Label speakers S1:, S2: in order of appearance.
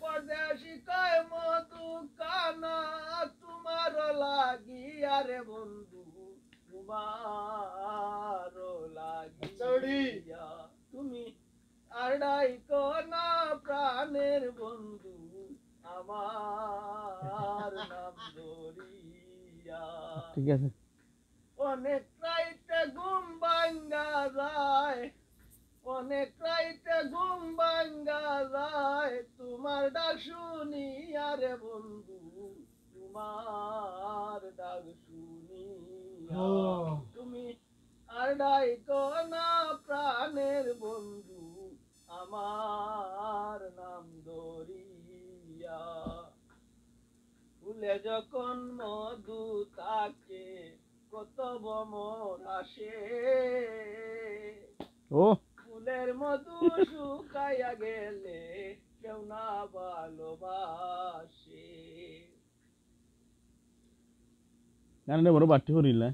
S1: পরদেশি কয় মধু কানা তোমার লাগিয়া রে বন্ধু তোমার লাগিয়া তুমি আর ডাইকো না প্রাণের বন্ধু আমার নাম ধরিয়া।
S2: ঠিক আছে।
S1: অনেক রাইতে ঘুম ভাঙ্গা যায়, অনেক রাইতে ঘুম ভাঙ্গা যায় তোমার ডাক শুনিয়া রে বন্ধু তোমার ডাক শুনিয়া। তুমি আর ডাইকো না প্রাণের বন্ধু আমার নাম ধরিয়া। ফুলে যখন মধু থাকে কত ভ্রমর আসে,
S2: ও
S1: ফুলের মধু শুকাইয়া গেলে কেউ না ভালোবাসে।
S2: গানটা বড় বাটি হরিলা।